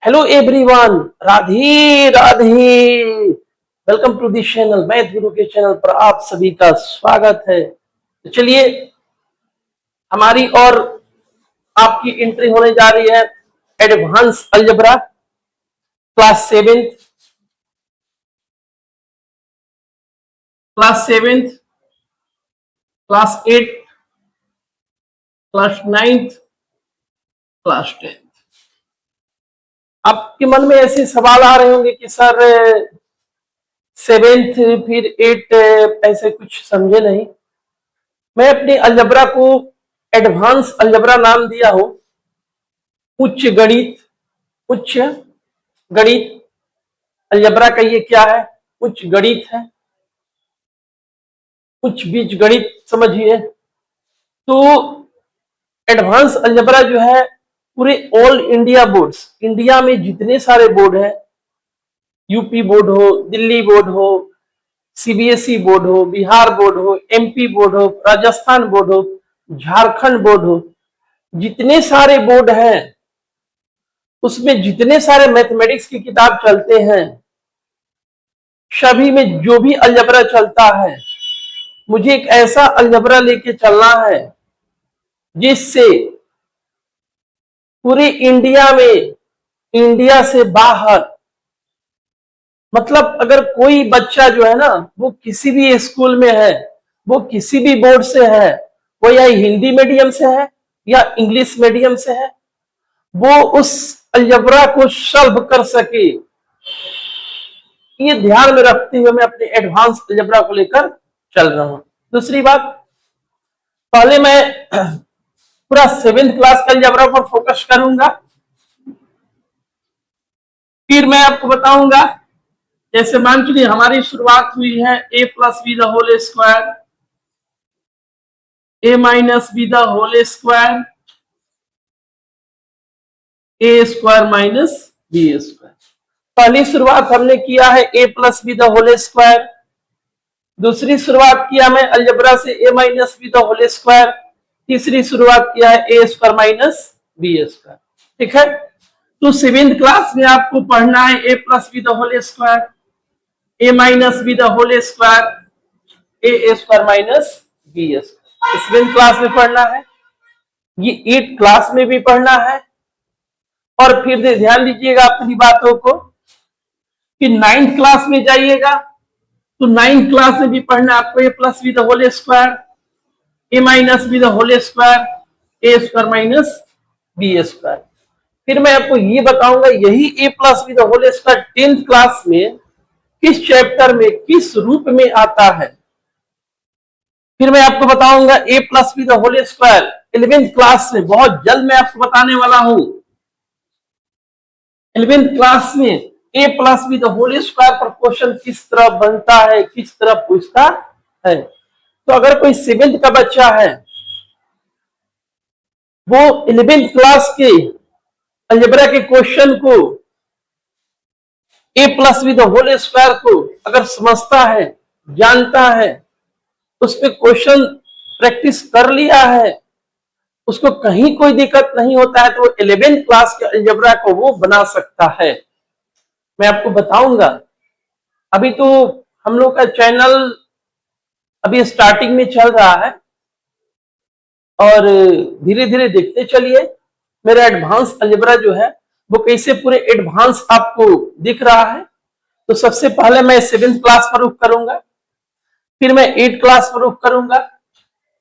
Hello everyone, Radhe Radhe. Welcome to the channel. Math Guru के channel पर आप सभी का स्वागत है। तो चलिए, हमारी और आपकी एंट्री होने जा रही है advance algebra class 7, class 8, class 9, class 10। आपके मन में ऐसे सवाल आ रहे होंगे कि सर 7th फिर 8 ऐसे कुछ समझे नहीं। मैं अपने अलजबरा को एडवांस अलजबरा नाम दिया हूं। उच्च गणित अलजबरा का ये क्या है? उच्च गणित है, उच्च बीज गणित समझिए। तो एडवांस अलजबरा जो है पूरे ऑल इंडिया बोर्ड्स, इंडिया में जितने सारे बोर्ड है, यूपी बोर्ड हो, दिल्ली बोर्ड हो, सीबीएसई बोर्ड हो, बिहार बोर्ड हो, एमपी बोर्ड हो, राजस्थान बोर्ड हो, झारखंड बोर्ड हो, जितने सारे बोर्ड हैं उसमें जितने सारे मैथमेटिक्स की किताब चलते हैं, सभी में जो भी अलजबरा चलता है, मुझे एक ऐसा अलजबरा लेके चलना है जिससे पूरे इंडिया में, इंडिया से बाहर, मतलब अगर कोई बच्चा जो है ना, वो किसी भी स्कूल में है, वो किसी भी बोर्ड से है, वो या हिंदी मीडियम से है या इंग्लिश मीडियम से है, वो उस अलजबरा को सॉल्व कर सके, ये ध्यान में रखते हुए मैं अपने एडवांस अलजबरा को लेकर चल रहा हूं। दूसरी बात, पहले मैं पूरा 7th क्लास का अलजबरा पर फोकस करूंगा, फिर मैं आपको बताऊंगा। जैसे मान चलिए हमारी शुरुआत हुई है a plus B the whole square, a minus B the whole square, A square minus B square. पहली शुरुआत हमने किया है a plus B the whole square. दूसरी शुरुआत किया मैं अलजबरा से a minus B the whole square. तीसरी शुरुआत किया है A square minus B square. ठीक है, तो 7th क्लास में आपको पढ़ना है a plus B the whole square, a minus B the whole square, A square minus B square. 7th class में पढ़ना है, ये 8th क्लास में भी पढ़ना है। और फिर ध्यान दीजिएगा अपनी बातों को कि 9th क्लास में जाइएगा तो 9th क्लास में भी पढ़ना आपको A plus B the whole square, A minus B the whole square, A square minus B square. फिर मैं आपको ये बताऊंगा यही A plus B the whole square 10th class में किस चैप्टर में, किस रूप में आता है। फिर मैं आपको बताऊंगा A plus B the whole square 11th class में, बहुत जल्द मैं आपको बताने वाला हूं। 11th क्लास में A plus B the whole square पर क्वेश्चन किस तरह बनता है, किस तरह पूछता है। तो अगर कोई 7th का बच्चा है, वो 11th क्लास के अलजेब्रा के क्वेश्चन को, A plus B the whole square को अगर समझता है, जानता है, उस पर क्वेश्चन प्रैक्टिस कर लिया है, उसको कहीं कोई दिक्कत नहीं होता है, तो वो 11th क्लास के अलजेब्रा को वो बना सकता है। मैं आपको बताऊंगा। अभी तो हम लोग का चैनल अभी स्टार्टिंग में चल रहा है और धीरे धीरे देखते चलिए मेरा एडवांस अलजेब्रा जो है वो कैसे पूरे एडवांस आपको दिख रहा है। तो सबसे पहले मैं 7th क्लास पर रुख करूंगा, फिर मैं 8th क्लास पर रुख करूंगा,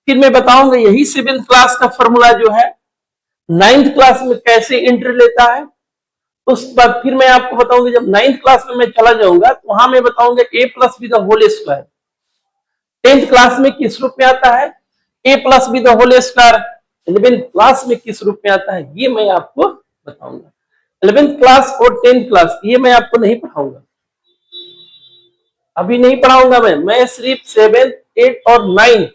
फिर मैं बताऊंगा यही 7th क्लास का फॉर्मूला जो है 9th क्लास में कैसे एंट्री लेता है। उस बाद फिर मैं आपको बताऊंगा जब 9th क्लास में मैं चला जाऊंगा तो वहां मैं बताऊंगा A plus B the whole square 10th class में किस रूप में आता है, A plus B the whole square 11th class में किस रूप में आता है, ये मैं आपको बताऊंगा। 11th क्लास और 10th क्लास ये मैं आपको नहीं पढ़ाऊंगा, अभी नहीं पढ़ाऊंगा। मैं सिर्फ 7th 8th और 9th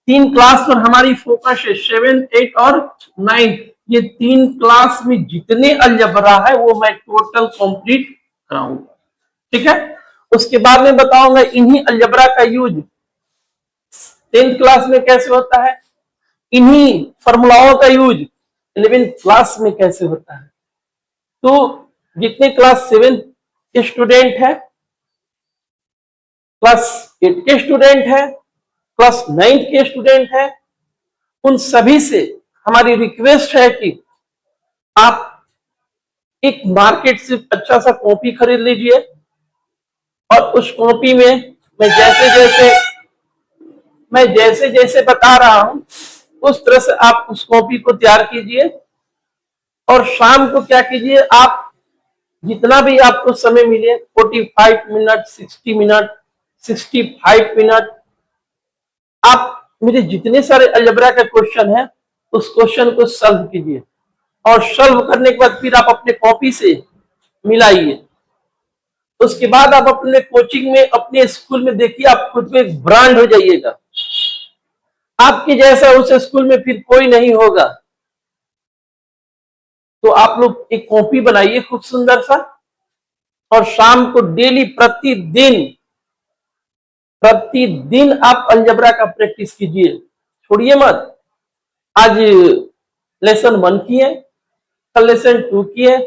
3 क्लास पर हमारी फोकस है। 7th 8th और 9th ये 3 क्लास में जितने अलजबरा है वो मैं टोटल कंप्लीट कराऊंगा। ठीक है, उसके बाद में बताऊंगा इन्हीं अलजबरा का यूज 10th क्लास में कैसे होता है, इन्हीं फॉर्मूलाओं का यूज 11th क्लास में कैसे होता है। तो जितने क्लास 7 के स्टूडेंट है, क्लास 8 के स्टूडेंट है, क्लास 9 के स्टूडेंट है, उन सभी से हमारी रिक्वेस्ट है कि आप एक मार्केट से अच्छा सा कॉपी खरीद लीजिए और उस कॉपी में मैं जैसे जैसे बता रहा हूं उस तरह से आप उस कॉपी को तैयार कीजिए। और शाम को क्या कीजिए, आप जितना भी आपको समय मिले 45 मिनट, 60 मिनट, 65 मिनट, आप मेरे जितने सारे अलजेब्रा के क्वेश्चन है उस क्वेश्चन को सॉल्व कीजिए और सॉल्व करने के बाद फिर आप अपने कॉपी से मिलाइए। उसके बाद आप अपने कोचिंग में, अपने स्कूल में देखिए, आप खुद में एक ब्रांड हो जाइएगा। आपके जैसा उस स्कूल में फिर कोई नहीं होगा। तो आप लोग एक कॉपी बनाइए खूब सुंदर सा और शाम को डेली प्रतिदिन आप अलजेब्रा का प्रैक्टिस कीजिए, छोड़िए मत। आज लेसन 1 किए, कल लेसन 2 किए,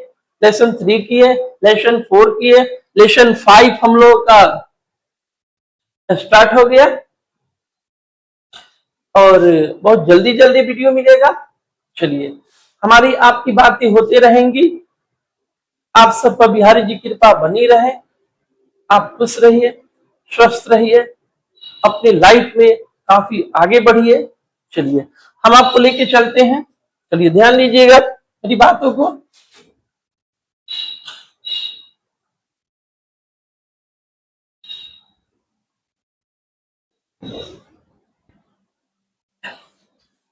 लेसन 3 किए, लेसन 4 किए, लेसन 5 हम लोग का स्टार्ट हो गया और बहुत जल्दी जल्दी वीडियो मिलेगा। चलिए, हमारी आपकी बातें होते रहेंगी। आप सब पर बिहारी जी कृपा बनी रहे। आप खुश रहिए, स्वस्थ रहिए, अपने लाइफ में काफी आगे बढ़िए। चलिए, हम आपको लेके चलते हैं। चलिए, ध्यान दीजिएगा मेरी बातों को।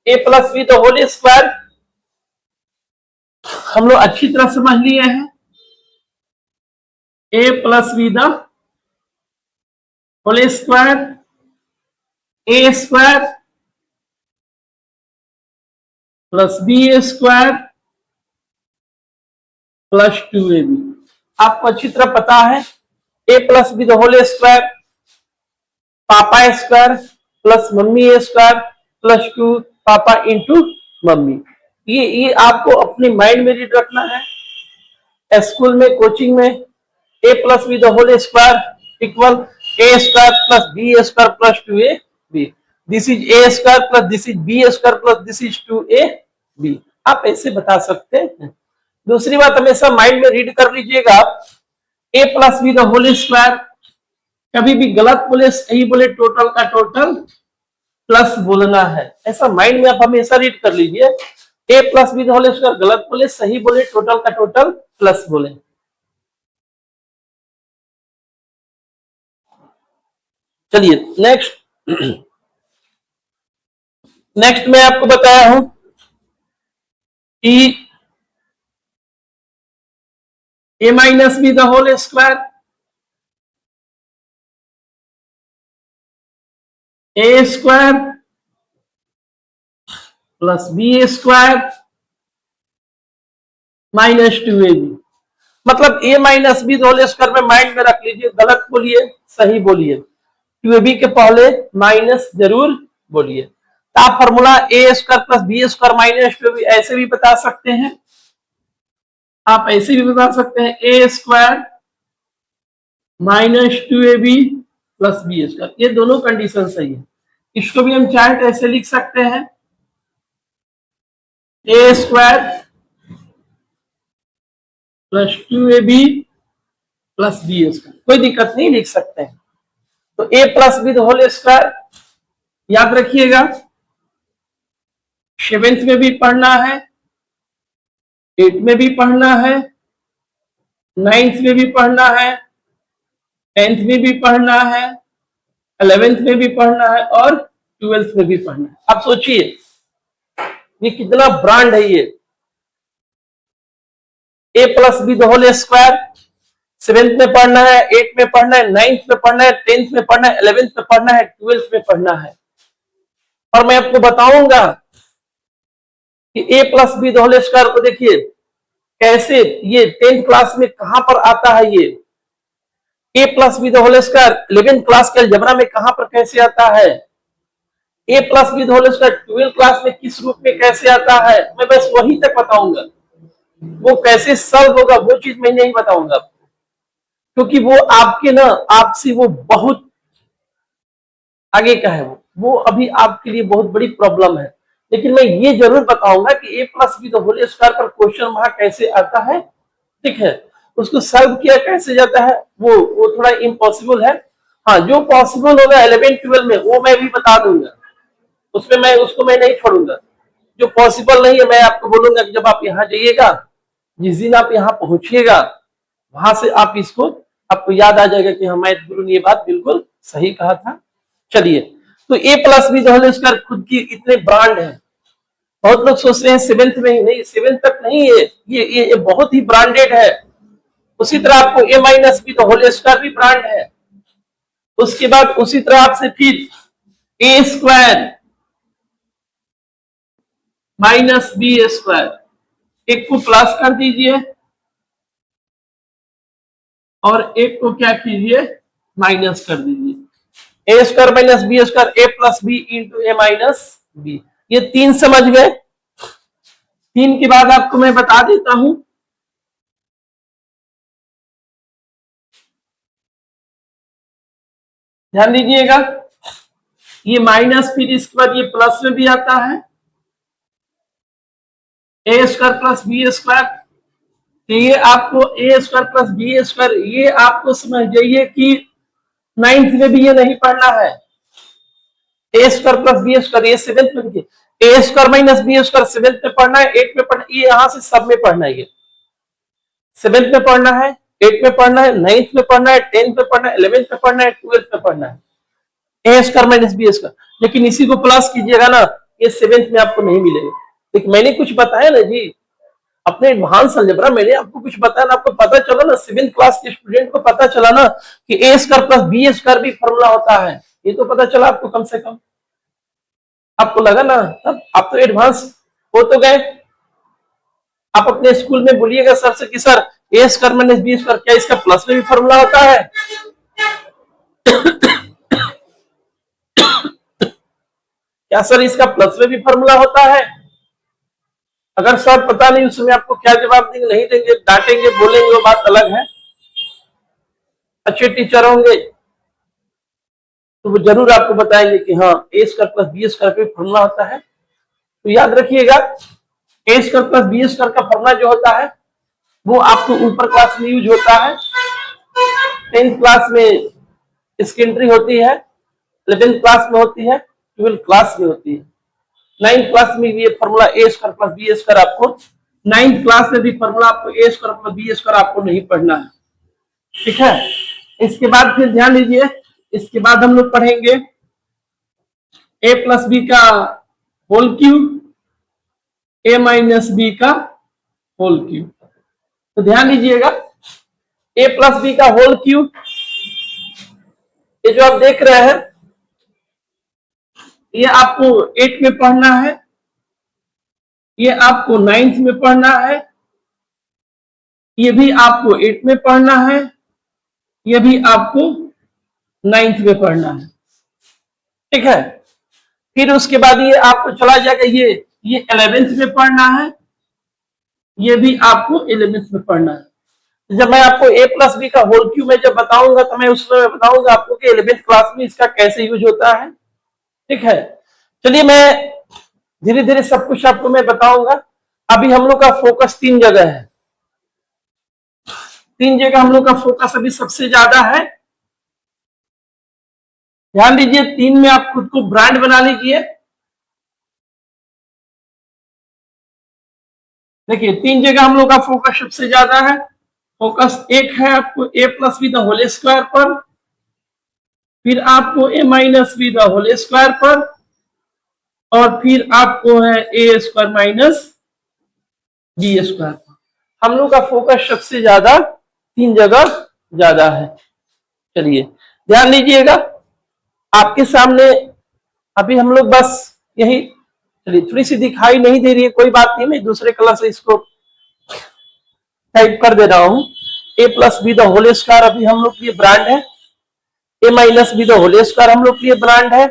a plus B the whole square हम लोग अच्छी तरह समझ लिए हैं। a plus B the whole square, A square plus B square plus 2ab। आपको अच्छी तरह पता है a plus B the whole square, पापा स्क्वायर प्लस मम्मी स्क्वायर प्लस 2 पापा इंटू मम्मी। ये आपको अपने माइंड में रीड रखना है। स्कूल में, कोचिंग में a plus B the whole square equal a square plus B square plus 2ab। This is a square plus this is b square plus this is 2ab। आप ऐसे बता सकते हैं। दूसरी बात, हमेशा माइंड में रीड कर लीजिएगा, a plus B the whole square कभी भी गलत बोले सही बोले, टोटल का टोटल प्लस बोलना है। ऐसा माइंड में आप हमेशा रीड कर लीजिए। a plus B the whole square गलत बोले सही बोले, टोटल का टोटल प्लस बोले। चलिए, नेक्स्ट मैं आपको बताया हूं कि a minus B the whole square, A square plus B square minus 2ab। मतलब a minus B whole square में माइंड में रख लीजिए, गलत बोलिए सही बोलिए, 2ab के पहले माइनस जरूर बोलिए। तो आप formula A square plus B square minus 2ab ऐसे भी बता सकते हैं। आप ऐसे भी बता सकते हैं A square minus 2ab plus B square. ये दोनों कंडीशन सही है। इसको भी हम चाहे तो ऐसे लिख सकते हैं, A square plus 2ab plus B square, कोई दिक्कत नहीं, लिख सकते हैं। तो a plus B whole square याद रखिएगा, 7th में भी पढ़ना है, 8th में भी पढ़ना है, 9th में भी पढ़ना है, 10th में भी पढ़ना है, 11th में भी पढ़ना है और 12th में भी पढ़ना है। आप सोचिए ये कितना ब्रांड है। ये a plus B whole square 7th में पढ़ना है, 8th में पढ़ना है, 9th में पढ़ना है, 10th में पढ़ना है, 11th में पढ़ना है, 12th में पढ़ना है। और मैं आपको बताऊंगा कि a plus B whole square को देखिए कैसे, ये 10th क्लास में कहां पर आता है। ये a plus B whole square 11th class के अलजेब्रा में कहां पर कैसे आता है, a plus B whole square 12th class में किस रूप में कैसे आता है, मैं बस वहीं तक बताऊंगा। वो कैसे सॉल्व होगा वो चीज मैं नहीं बताऊंगा आपको, क्योंकि वो आपके ना आपसे वो बहुत आगे का है, वो अभी आपके लिए बहुत बड़ी प्रॉब्लम है। लेकिन मैं ये जरूर बताऊंगा कि a+b द होल स्क्वायर पर क्वेश्चन वहां कैसे आता है, ठीक है, उसको सॉल्व किया कैसे जाता है, वो थोड़ा इम्पॉसिबल है। हाँ, जो पॉसिबल होगा 11-12 में वो मैं भी बता दूंगा, उसमें मैं उसको मैं नहीं छोड़ूंगा। जो पॉसिबल नहीं है मैं आपको बोलूंगा कि जब आप यहाँ जाइएगा, जिस दिन आप यहाँ पहुंचिएगा, वहां से आप इसको आपको याद आ जाएगा कि हाँ मैथ गुरु ने ये बात बिल्कुल सही कहा था। चलिए, तो a+b द होल स्क्वायर खुद की इतने ब्रांड है। बहुत लोग सोच रहे हैं सेवेंथ में ही, नहीं सेवेंथ तक नहीं है, ये बहुत ही ब्रांडेड है। उसी तरह आपको a-b द होल स्क्वायर भी ब्रांड है। उसके बाद उसी तरह आपसे फिर a square minus B square, एक को प्लस कर दीजिए और एक को क्या कीजिए, माइनस कर दीजिए। ए स्क्वायर माइनस बी स्क्वायर, ए प्लस बी इंटू ए माइनस बी। ये तीन समझ गए। तीन के बाद आपको मैं बता देता हूं, ध्यान दीजिएगा, ये माइनस फिर इसके बाद ये प्लस में भी आता है, A square plus B square. तो ये आपको A square plus B square, ये आपको समझ जाइए कि नाइन्थ में भी ये नहीं पढ़ना है। A square plus B square ये सेवेंथ में देखिए, A square minus B square seventh में पढ़ना है, एट में पढ़ना, ये यहां से सब में पढ़ना है। ये सेवेंथ में पढ़ना है, एट में पढ़ना है, नाइन्थ में पढ़ना है, टेंथ में पढ़ना है, 11th में पढ़ना है, 12th में पढ़ना है, A square minus B square. लेकिन इसी को प्लस कीजिएगा ना, ये सेवेंथ में आपको नहीं मिलेगा। लेकिन मैंने कुछ बताया ना जी, अपने एडवांस अलजेब्रा मैंने आपको कुछ बताया ना, आपको पता चला ना, 7th क्लास के स्टूडेंट को पता चला ना कि ए स्क्वायर प्लस बी स्क्वायर भी फॉर्मूला होता है। ये तो पता चला आपको, कम से कम आपको लगा ना, तब आप तो एडवांस हो तो गए। आप अपने स्कूल में बोलिएगा सर से कि सर ए स्क्वायर माइनस बी स्क्वायर क्या इसका प्लस में भी फॉर्मूला होता है? क्या सर इसका प्लस में भी फॉर्मूला होता है? अगर सर पता नहीं उस समय आपको क्या जवाब देंगे, नहीं देंगे, डांटेंगे, बोलेंगे, वो बात अलग है। अच्छे टीचर होंगे तो वो जरूर आपको बताएंगे कि हाँ ए स्क्वायर प्लस बी स्क्वायर का फॉर्मूला होता है। तो याद रखिएगा, ए स्क्वायर प्लस बी स्क्वायर का फॉर्मूला जो होता है वो आपको ऊपर क्लास में यूज होता है, 10th क्लास में इसकी एंट्री होती है, 11th क्लास में होती है, 12th क्लास में होती है, 9th क्लास में भी ये formula A square plus B square आपको, 9th क्लास में भी फॉर्मूला आपको A square plus B square आपको नहीं पढ़ना है, ठीक है। इसके बाद फिर ध्यान दीजिए, इसके बाद हम लोग पढ़ेंगे ए प्लस बी का होल क्यूब, ए माइनस बी का होल क्यूब। तो ध्यान दीजिएगा, ए प्लस बी का होल क्यूब, ये जो आप देख रहे हैं ये आपको 8 में पढ़ना है, ये आपको 9th में पढ़ना है, ये भी आपको 8 में पढ़ना है, ये भी आपको 9th में पढ़ना है, ठीक है। फिर उसके बाद ये आपको चला जाएगा, ये 11th में पढ़ना है, ये भी आपको 11th में पढ़ना है। जब मैं आपको ए प्लस बी का होल क्यूब में जब बताऊंगा तो मैं उसमें बताऊंगा आपको कि 11th क्लास में इसका कैसे यूज होता है, ठीक है। चलिए मैं धीरे धीरे सब कुछ आपको मैं बताऊंगा। अभी हम लोग का फोकस 3 जगह है, 3 जगह हम लोग का फोकस अभी सबसे ज्यादा है। ध्यान दीजिए, 3 में आप खुद को ब्रांड बना लीजिए। देखिए 3 जगह हम लोग का फोकस सबसे ज्यादा है। फोकस एक है आपको A plus B the whole square पर, फिर आपको A minus B the whole square पर, और फिर आपको है A square minus B square पर। हम लोग का फोकस सबसे ज्यादा 3 जगह ज्यादा है। चलिए ध्यान दीजिएगा, आपके सामने अभी हम लोग बस यही, चलिए थोड़ी सी दिखाई नहीं दे रही है, कोई बात नहीं, मैं दूसरे कलर से इसको टाइप कर दे रहा हूं। A plus B the whole square अभी हम लोग के लिए ब्रांड है, A minus B the whole square हम लोग के लिए ब्रांड है,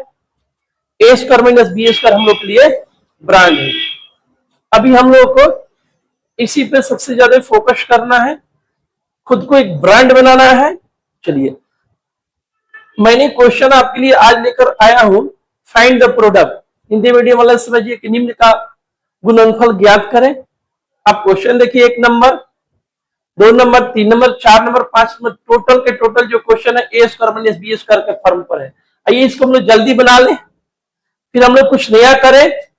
A square minus B square हम लोग के लिए ब्रांड है। अभी हम लोग को इसी पे सबसे ज्यादा फोकस करना है, खुद को एक ब्रांड बनाना है। चलिए, मैंने क्वेश्चन आपके लिए आज लेकर आया हूं, find the product. Hindi medium वाला समझिए कि निम्न का गुणनफल ज्ञात करें। आप क्वेश्चन देखिए, 1 number, 2 number, 3 number, 4 number, 5 number, total के टोटल जो क्वेश्चन है A square minus B square के फॉर्म पर है। आइए इसको हम लोग जल्दी बना लें, फिर हम लोग कुछ नया करें।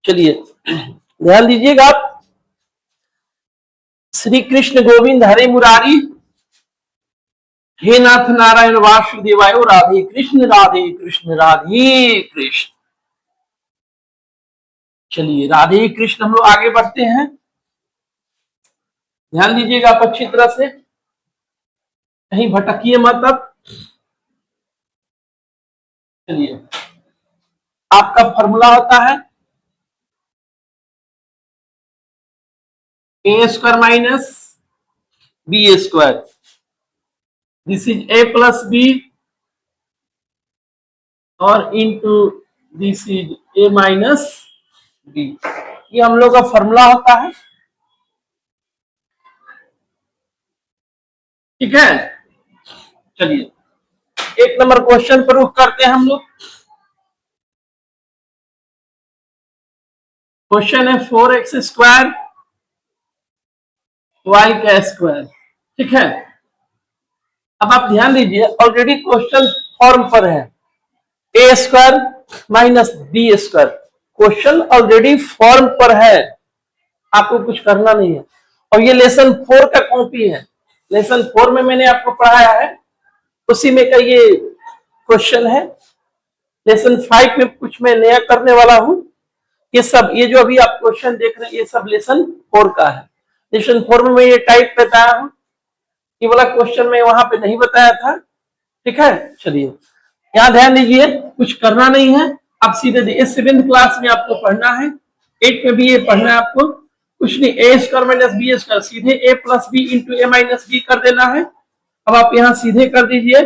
चलिए ध्यान दीजिएगा आप, श्री कृष्ण गोविंद हरे मुरारी, हे नाथ नारायण वासुदेवाय, राधे कृष्ण राधे कृष्ण। चलिए राधे कृष्ण, हम लोग आगे बढ़ते हैं। ध्यान दीजिएगा आप अच्छी तरह से, कहीं भटकिए मत अब। चलिए, आपका फॉर्मूला होता है A square minus B square, this is A plus B और into this is A minus B. ये हम लोग का फॉर्मूला होता है, ठीक है। चलिए 1 नंबर क्वेश्चन पर रुख करते हैं हम लोग। क्वेश्चन है 4x² y का स्क्वायर, ठीक है। अब आप ध्यान दीजिए, ऑलरेडी क्वेश्चन फॉर्म पर है, A square minus B square. Question already form पर है, आपको कुछ करना नहीं है। और ये लेसन 4 का कॉपी है, लेसन 4 में मैंने आपको पढ़ाया है, उसी में का ये क्वेश्चन है। लेसन 5 में कुछ मैं नया करने वाला हूं। ये सब, ये जो अभी आप क्वेश्चन देख रहे हैं, ये सब लेसन 4 का है। लेसन 4 में मैं ये टाइप बताया हूं, ये वाला क्वेश्चन मैं वहां पे नहीं बताया था, ठीक है। चलिए यहाँ ध्यान दीजिए, कुछ करना नहीं है, आप सीधे 7th क्लास में आपको पढ़ना है, 8 में भी ये पढ़ना है आपको। कुछ नहीं, ए स्क्वायर माइनस बी स्क्वायर, सीधे ए प्लस बी इंटू ए माइनस बी कर देना है। अब आप यहाँ सीधे कर दीजिए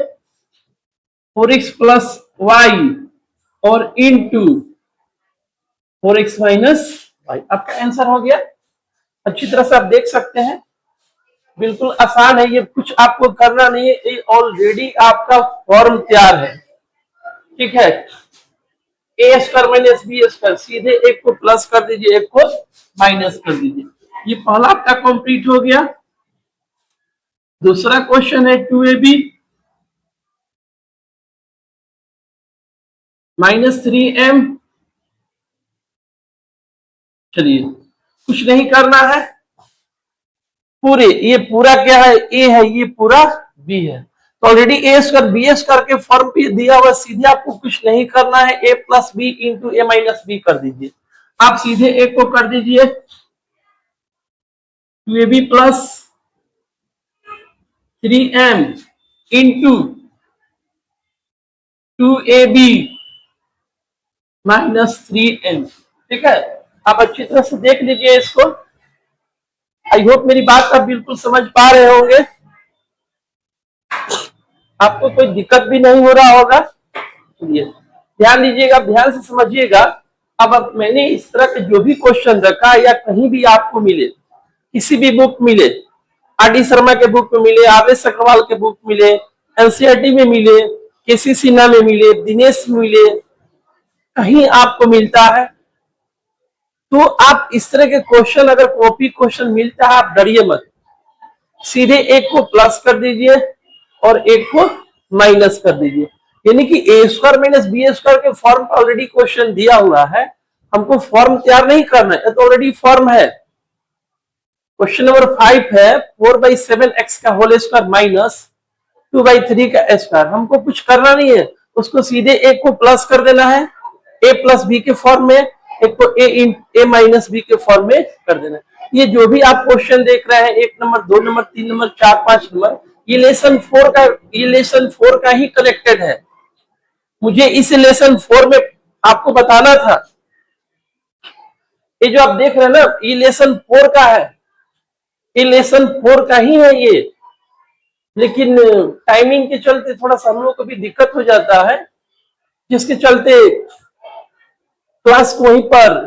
4x प्लस वाई और इंटू 4x माइनस वाई, आपका आंसर हो गया। अच्छी तरह से आप देख सकते हैं, बिल्कुल आसान है, ये कुछ आपको करना नहीं है, ये ऑलरेडी आपका फॉर्म तैयार है, ठीक है। A square minus B square, सीधे एक को प्लस कर दीजिए, एक को माइनस कर दीजिए। ये पहला आपका कंप्लीट हो गया। दूसरा क्वेश्चन है 2ab माइनस 3m। चलिए कुछ नहीं करना है, पूरे, ये पूरा क्या है, ए है, ये पूरा बी है। तो ऑलरेडी ए स्क्वायर बी स्क्वायर के फॉर्म पे दिया हुआ, सीधे आपको कुछ नहीं करना है, A plus B into A minus B कर दीजिए। आप सीधे एक को कर दीजिए 2ab plus 3m into 2ab minus 3m, ठीक है। आप अच्छी तरह से देख लीजिए इसको, आई होप मेरी बात आप बिल्कुल समझ पा रहे होंगे, आपको कोई दिक्कत भी नहीं हो रहा होगा। ध्यान दीजिएगा, ध्यान से समझिएगा। अब मैंने इस तरह के जो भी क्वेश्चन रखा, या कहीं भी आपको मिले, किसी भी बुक मिले, आर डी शर्मा के बुक में मिले, आवेश अग्रवाल के बुक मिले, एनसीईआरटी में मिले, केसी सिन्हा में मिले, दिनेश में मिले, कहीं आपको मिलता है, तो आप इस तरह के क्वेश्चन, अगर कॉपी क्वेश्चन मिलता है, आप डरिए मत, सीधे एक को प्लस कर दीजिए और एक को माइनस कर दीजिए। यानी कि ए स्क्वायर माइनस बी स्क्वायर के फॉर्म पर ऑलरेडी क्वेश्चन दिया हुआ है, हमको फॉर्म तैयार नहीं करना है, तो ऑलरेडी फॉर्म है। क्वेश्चन नंबर 5 है 4/7x का होल स्क्वायर माइनस 2/3 का स्क्वायर। हमको कुछ करना नहीं है, उसको सीधे एक को प्लस कर देना है, ए प्लस बी के फॉर्म में, एक को ए माइनस बी के फॉर्म में कर देना है। ये जो भी आप क्वेश्चन देख रहे हैं, 1 नंबर, 2 नंबर, 3 नंबर, 4, 5 नंबर, ये लेसन 4 का ही कनेक्टेड है। मुझे इस लेसन 4 में आपको बताना था, ये जो आप देख रहे हैं ना, ये लेसन 4 का है, ये लेसन 4 का ही है ये। लेकिन टाइमिंग के चलते थोड़ा सा हम लोग को भी दिक्कत हो जाता है, जिसके चलते क्लास को वहीं पर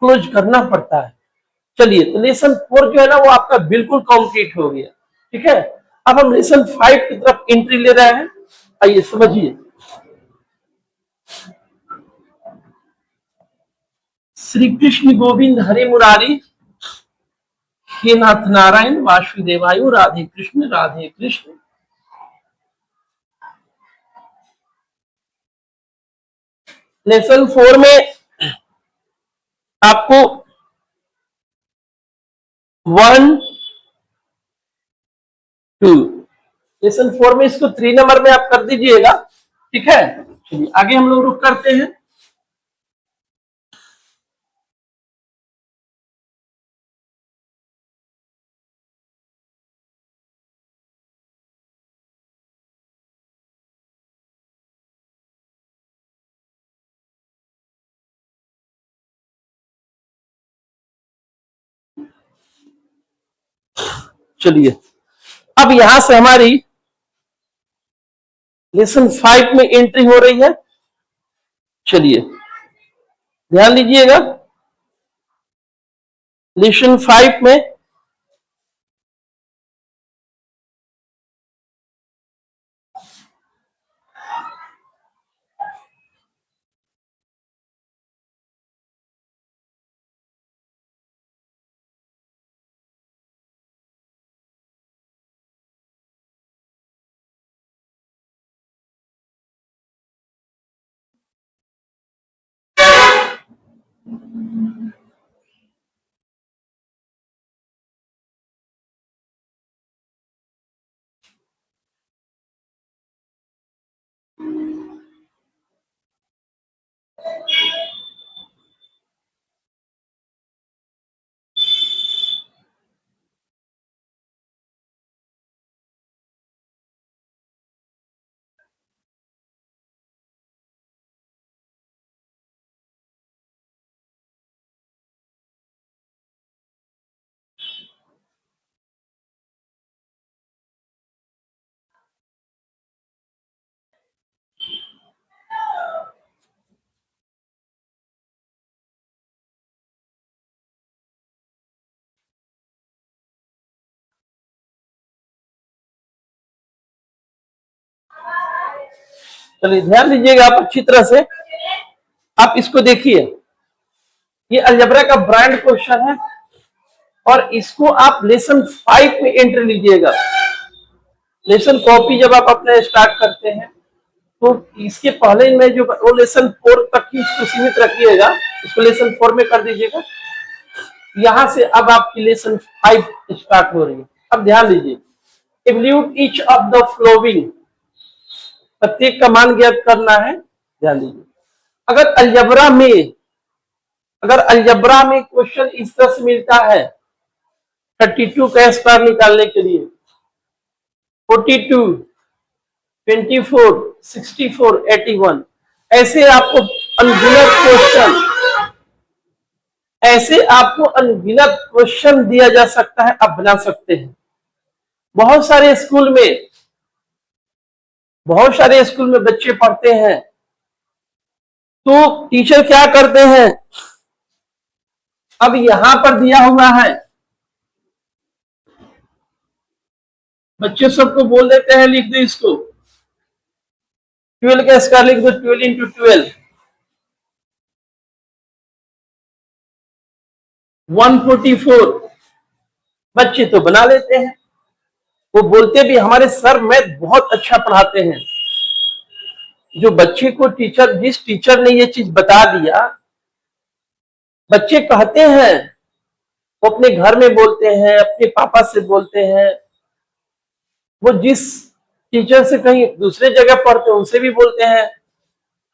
क्लोज करना पड़ता है। चलिए, तो लेसन 4 जो है ना वो आपका बिल्कुल कंप्लीट हो गया। ठीक है, अब हम लेसन 5 की तरफ एंट्री ले रहे हैं। आइए समझिए। श्री कृष्ण गोविंद हरे मुरारी, हे नाथ नारायण वासुदेवायु, राधे कृष्ण। लेसन 4 में आपको 1 2, लेसन 4 में इसको 3 नंबर में आप कर दीजिएगा। ठीक है, चलिए आगे हम लोग रुक करते हैं। चलिए, अब यहां से हमारी लेसन 5 में एंट्री हो रही है। चलिए ध्यान दीजिएगा, लेसन 5 में चलिए ध्यान दीजिएगा आप अच्छी तरह से। आप इसको देखिए, ये अलजेब्रा का ब्रांड क्वेश्चन है और इसको आप लेसन 5 में एंट्री लीजिएगा। लेसन कॉपी जब आप अपने स्टार्ट करते हैं तो इसके पहले में जो वो लेसन 4 तक ही इसको सीमित रखिएगा, इसको लेसन 4 में कर दीजिएगा। यहां से अब आपकी लेसन 5 स्टार्ट हो रही है। अब ध्यान दीजिए, इवल्यूट ईच ऑफ द फ्लोविंग, प्रत्येक का मान ज्ञात करना है। ध्यान दीजिए, अगर अलजबरा में क्वेश्चन इस तरह से मिलता है, 32 का स्क्वायर निकालने के लिए 42, 24, 64, 81, ऐसे आपको अनगिनत क्वेश्चन दिया जा सकता है, आप बना सकते हैं। बहुत सारे स्कूल में बच्चे पढ़ते हैं, तो टीचर क्या करते हैं, अब यहां पर दिया हुआ है, बच्चे सबको बोल देते हैं लिख दो इसको, 12 का स्क्वायर लिख दो, 12 इंटू 12, 144। बच्चे तो बना लेते हैं, वो बोलते भी हमारे सर मैथ बहुत अच्छा पढ़ाते हैं। जो बच्चे को जिस टीचर ने ये चीज बता दिया, बच्चे कहते हैं, वो अपने घर में बोलते हैं, अपने पापा से बोलते हैं, वो जिस टीचर से कहीं दूसरे जगह पढ़ते हैं उनसे भी बोलते हैं,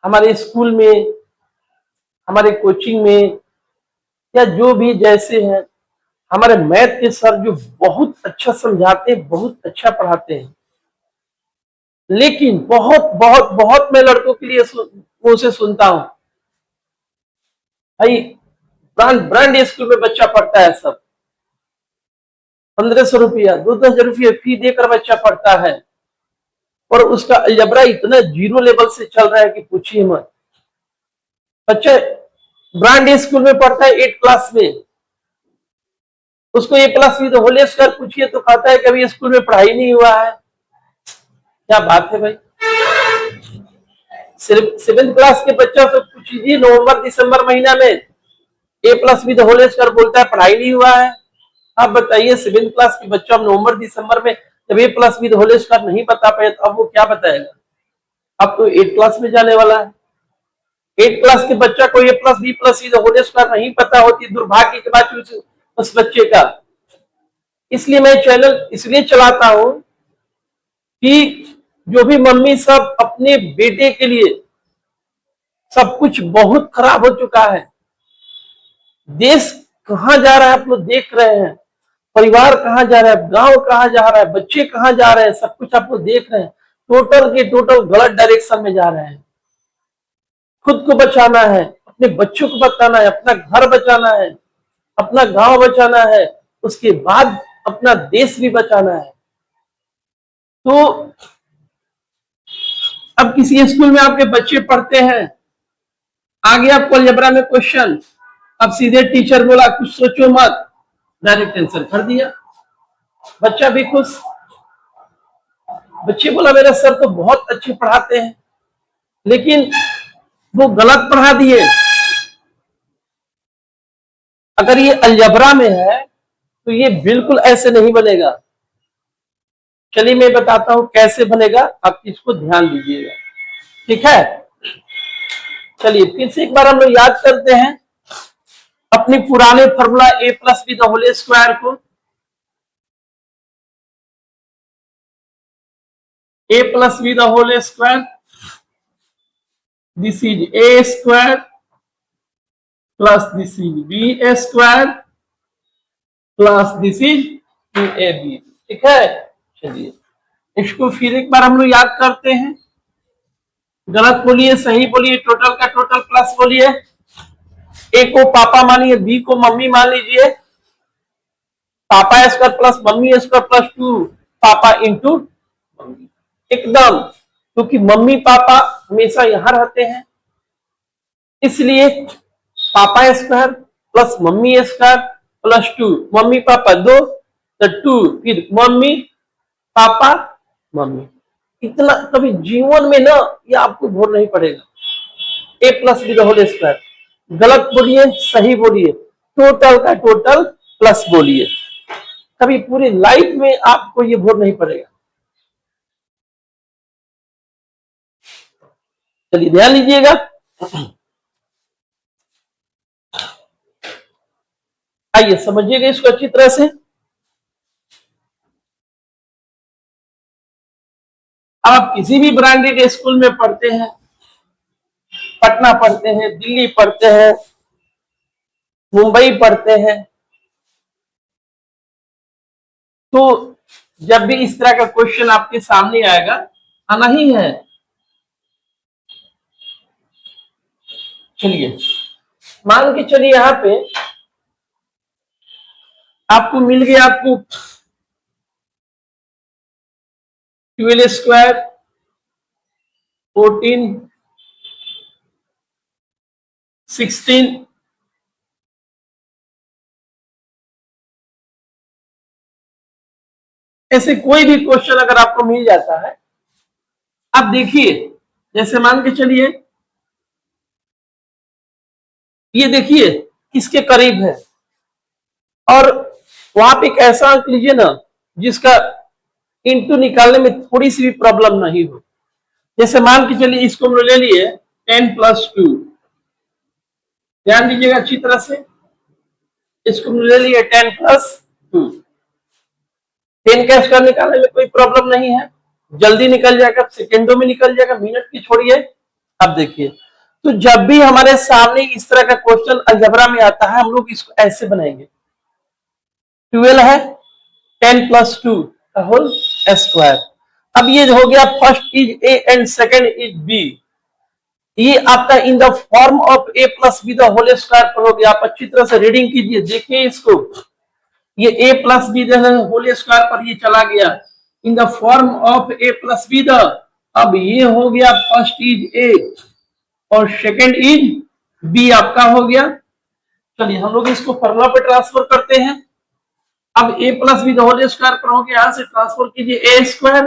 हमारे स्कूल में, हमारे कोचिंग में, या जो भी जैसे हैं, हमारे मैथ के सर जो बहुत अच्छा समझाते हैं, बहुत अच्छा पढ़ाते हैं। लेकिन बहुत बहुत बहुत मैं लड़कों के लिए मुंह से सुनता हूं, भाई ब्रांड ब्रांड स्कूल में बच्चा पढ़ता है सब, 1500 रुपया 2000 रुपये फी देकर बच्चा पढ़ता है और उसका अलजबरा इतना जीरो लेवल से चल रहा है कि पूछिए मत। बच्चा ब्रांड स्कूल में पढ़ता है 8 क्लास में, उसको ए प्लस बी तो होल स्क्वायर पूछिए तो कहता है कभी स्कूल में पढ़ाई नहीं हुआ है। क्या बात है भाई। सिर्फ 7th क्लास के बच्चा से पूछिए नवंबर दिसंबर महीना में ए प्लस बी तो होल स्क्वायर बोलता है, पढ़ाई नहीं हुआ है। आप बताइए 7th क्लास के बच्चा नवंबर दिसंबर में जब ए प्लस बी तो होल स्क्वायर नहीं बता पाए तो अब वो क्या बताएगा। अब तो 8 क्लास में जाने वाला है। 8 क्लास के बच्चा को ए प्लस बी प्लस सी तो होल स्क्वायर नहीं पता होती, दुर्भाग्य की बात उस बच्चे का। इसलिए मैं चैनल इसलिए चलाता हूं कि जो भी मम्मी सब अपने बेटे के लिए सब कुछ बहुत खराब हो चुका है, देश कहां जा रहा है आप लोग देख रहे हैं, परिवार कहां जा रहा है, गांव कहां जा रहा है, बच्चे कहां जा रहे हैं, सब कुछ आप लोग देख रहे हैं। टोटल के टोटल गलत डायरेक्शन में जा रहे हैं। खुद को बचाना है, अपने बच्चों को बचाना है, अपना घर बचाना है, अपना गांव बचाना है, उसके बाद अपना देश भी बचाना है। तो अब किसी स्कूल में आपके बच्चे पढ़ते हैं, आगे आपको अलजेब्रा में क्वेश्चन, अब सीधे टीचर बोला कुछ सोचो मत, डायरेक्ट आंसर कर दिया, बच्चा भी खुश। बच्चे बोला मेरे सर तो बहुत अच्छे पढ़ाते हैं लेकिन वो गलत पढ़ा दिए। अगर ये अलजेब्रा में है तो ये बिल्कुल ऐसे नहीं बनेगा। चलिए मैं बताता हूं कैसे बनेगा, आप इसको ध्यान दीजिएगा, ठीक है। चलिए फिर से एक बार हम लोग याद करते हैं अपनी पुराने formula A plus B the whole square को। A plus B the whole square, this is A square plus this is B square plus this is A B, ठीक है। चलिए इसको फिर एक बार हम लोग याद करते हैं। गलत बोलिए सही बोलिए, टोटल का टोटल प्लस बोलिए। ए को पापा मानिए, बी को मम्मी मान लीजिए। पापा स्क्वायर प्लस मम्मी स्क्वायर प्लस 2 पापा इंटू मम्मी, एकदम, क्योंकि मम्मी पापा हमेशा यहां रहते हैं इसलिए पापा स्क्वायर प्लस मम्मी स्क्वायर प्लस 2, मम्मी पापा 2 तो 2, फिर मम्मी पापा मम्मी। इतना कभी जीवन में ना ये आपको भूल नहीं पड़ेगा। A plus B the whole square, गलत बोलिए सही बोलिए, टोटल का टोटल प्लस बोलिए, कभी पूरी लाइफ में आपको ये भूल नहीं पड़ेगा। चलिए ध्यान लीजिएगा। आइए समझिएगा इसको अच्छी तरह से। आप किसी भी ब्रांडेड स्कूल में पढ़ते हैं, पटना पढ़ते हैं, दिल्ली पढ़ते हैं, मुंबई पढ़ते हैं, तो जब भी इस तरह का क्वेश्चन आपके सामने आएगा, आना ही है। चलिए मान के चलिए यहां पे आपको मिल गया, आपको 12 स्क्वायर 14 16 ऐसे कोई भी क्वेश्चन अगर आपको मिल जाता है, आप देखिए जैसे मान के चलिए ये देखिए किसके करीब है, और वहां पे एक ऐसा अंक लीजिए ना जिसका इंटू निकालने में थोड़ी सी भी प्रॉब्लम नहीं हो। जैसे मान के चलिए इसको हम ले लिए 10 + 2, ध्यान दीजिएगा अच्छी तरह से, इसको ले लिए 10 + 2, 10 का स्क्वायर निकालने में कोई प्रॉब्लम नहीं है, जल्दी निकल जाएगा, सेकेंडों में निकल जाएगा, मिनट की छोड़िए। अब देखिए तो जब भी हमारे सामने इस तरह का क्वेश्चन अलजेब्रा में आता है, हम लोग इसको ऐसे बनाएंगे, 12 है 10 + 2 का होल स्क्वायर। अब ये हो गया first is A and second is B, ये आपका in the form of A plus B the whole square पर हो गया। आप अच्छी तरह से रीडिंग कीजिए, देखिए इसको, ये a plus B whole square पर ये चला गया in the form of a plus B the, अब ये हो गया फर्स्ट इज a और सेकंड इज b आपका हो गया। चलिए हम लोग इसको फॉर्मूला पे ट्रांसफर करते हैं। अब a plus B the whole square पर हो गया, यहां से ट्रांसफर कीजिए a square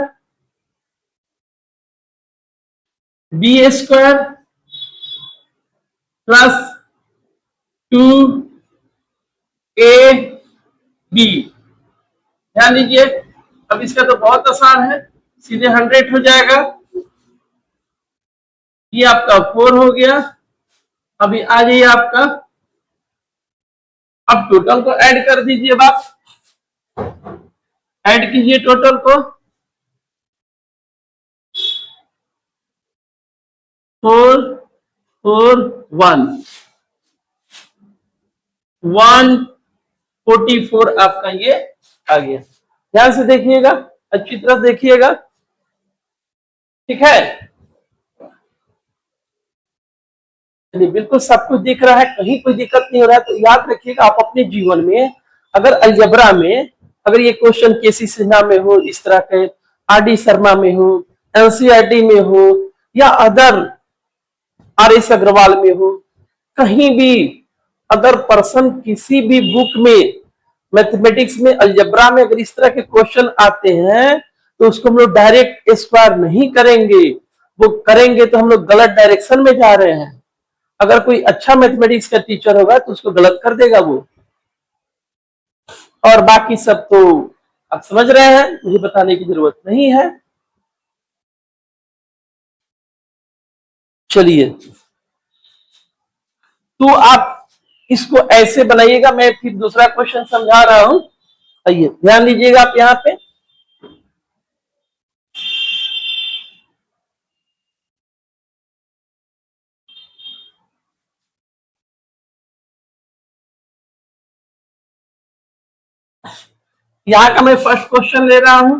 B square plus 2ab, ध्यान दीजिए। अब इसका तो बहुत आसान है, सीधे 100 हो जाएगा, ये आपका 4 हो गया। अभी आ जाइए आपका, अब टोटल को ऐड कर दीजिए, बात ऐड कीजिए टोटल को, 4 4 1 144 आपका ये आ गया। ध्यान से देखिएगा, अच्छी तरह देखिएगा, ठीक है। चलिए बिल्कुल सब कुछ दिख रहा है, कहीं कोई दिक्कत नहीं हो रहा है। तो याद रखिएगा आप अपने जीवन में अगर अलजेब्रा में अगर ये क्वेश्चन केसी सिन्हा में हो, इस तरह के आर.डी. शर्मा में हो, एनसीईआरटी में हो या अदर आर.एस. अग्रवाल में हो, कहीं भी अगर पर्सन किसी भी बुक में मैथमेटिक्स में अलजेब्रा में अगर इस तरह के क्वेश्चन आते हैं तो उसको हम लोग डायरेक्ट स्क्वायर नहीं करेंगे, वो करेंगे तो हम लोग गलत डायरेक्शन में जा रहे हैं। अगर कोई अच्छा मैथमेटिक्स का टीचर होगा तो उसको गलत कर देगा वो, और बाकी सब तो आप समझ रहे हैं, मुझे बताने की जरूरत नहीं है। चलिए तो आप इसको ऐसे बनाइएगा, मैं फिर दूसरा क्वेश्चन समझा रहा हूं। आइए ध्यान दीजिएगा आप यहाँ पे, यहां का मैं फर्स्ट क्वेश्चन ले रहा हूं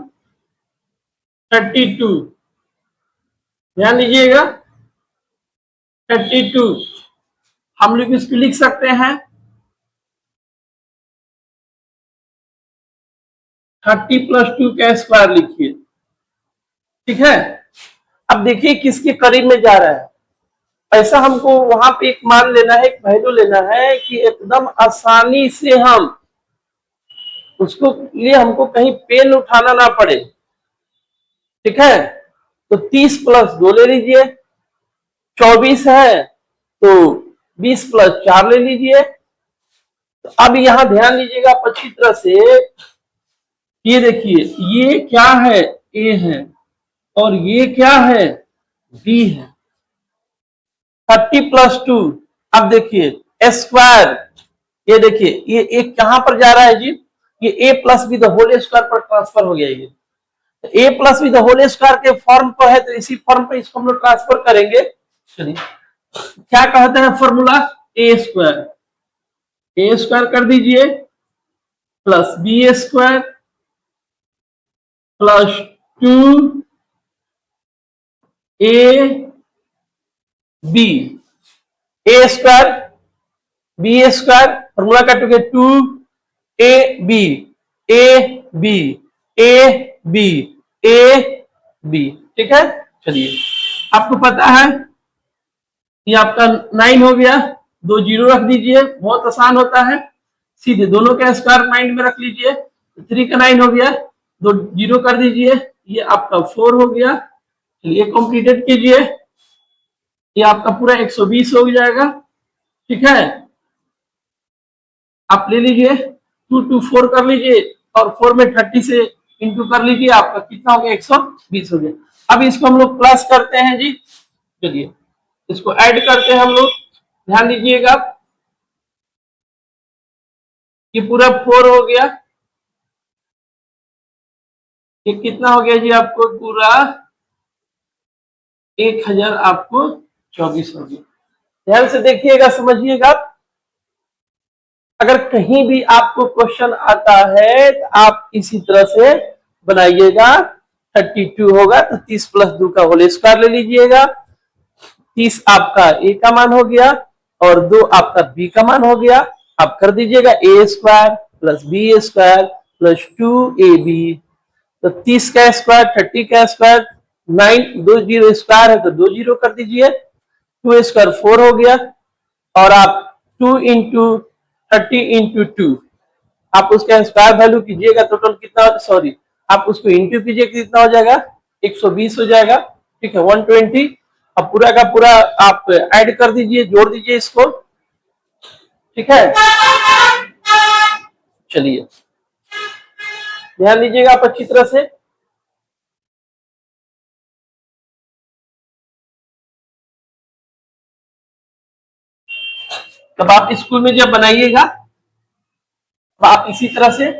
32, ध्यान दीजिएगा 32। हम लोग इसको लिख सकते हैं 30 + 2 का स्क्वायर लिखिए, ठीक है। अब देखिए किसके करीब में जा रहा है, ऐसा हमको वहां पे एक मान लेना है, एक वैल्यू लेना है कि एकदम आसानी से हम उसको लिए हमको कहीं पेन उठाना ना पड़े, ठीक है। तो 30 + 2 ले लीजिए, 24 है तो 20 + 4 ले लीजिए। तो अब यहां ध्यान दीजिएगा आप अच्छी तरह से, ये देखिए ये क्या है, ए है और ये क्या है, बी है। 30 + 2, अब देखिए स्क्वायर, ये देखिए ये एक कहां पर जा रहा है जी, ये a + b the whole square पर ट्रांसफर हो गया। ये a + b the whole square के फॉर्म पर है, तो इसी फॉर्म पर इसको हम लोग ट्रांसफर करेंगे। चलिए क्या कहते हैं फॉर्मूला, a स्क्वायर कर दीजिए plus b square plus 2ab, a square B square, formula काटोगे 2ab ab ab ab, ठीक है। चलिए आपको पता है ये आपका 9 हो गया, 2 जीरो रख दीजिए, बहुत आसान होता है, सीधे दोनों का स्क्वायर माइंड में रख लीजिए। 3 का 9 हो गया, 2 जीरो कर दीजिए, ये आपका 4 हो गया। चलिए कंप्लीटेड कीजिए, ये आपका पूरा 120 हो जाएगा, ठीक है। आप ले लीजिए 2 2 4 कर लीजिए और 4 में 30 से इंटू कर लीजिए, आपका कितना हो गया, 120 हो गया। अब इसको हम लोग प्लस करते हैं जी, चलिए इसको ऐड करते हैं हम लोग, ध्यान दीजिएगा ये पूरा 4 हो गया, ये कितना हो गया जी आपको पूरा 1000 आपको 24 हो गया। ध्यान से देखिएगा, समझिएगा, अगर कहीं भी आपको क्वेश्चन आता है तो आप इसी तरह से बनाइएगा। 32 होगा तो 30 + 2 का होल स्क्वायर ले लीजिएगा, 30 आपका ए का मान हो गया और 2 आपका बी का मान हो गया। आप कर दीजिएगा a² plus B square plus 2ab। तो 30 का स्क्वायर 30 का स्क्वायर 9, 2 जीरो स्क्वायर है तो 2 जीरो कर दीजिए, 2 स्क्वायर 4 हो गया। और आप 2 इंटू 30 इंटू 2 आप उसका स्क्वायर वैल्यू कीजिएगा, टोटल कितना, सॉरी आप उसको इंटू कीजिए, कितना हो जाएगा 120 हो जाएगा। ठीक है 120। अब पूरा का पूरा आप ऐड कर दीजिए, जोड़ दीजिए इसको। ठीक है चलिए ध्यान दीजिएगा आप अच्छी तरह से। तब आप स्कूल में जब बनाइएगा तो आप इसी तरह से,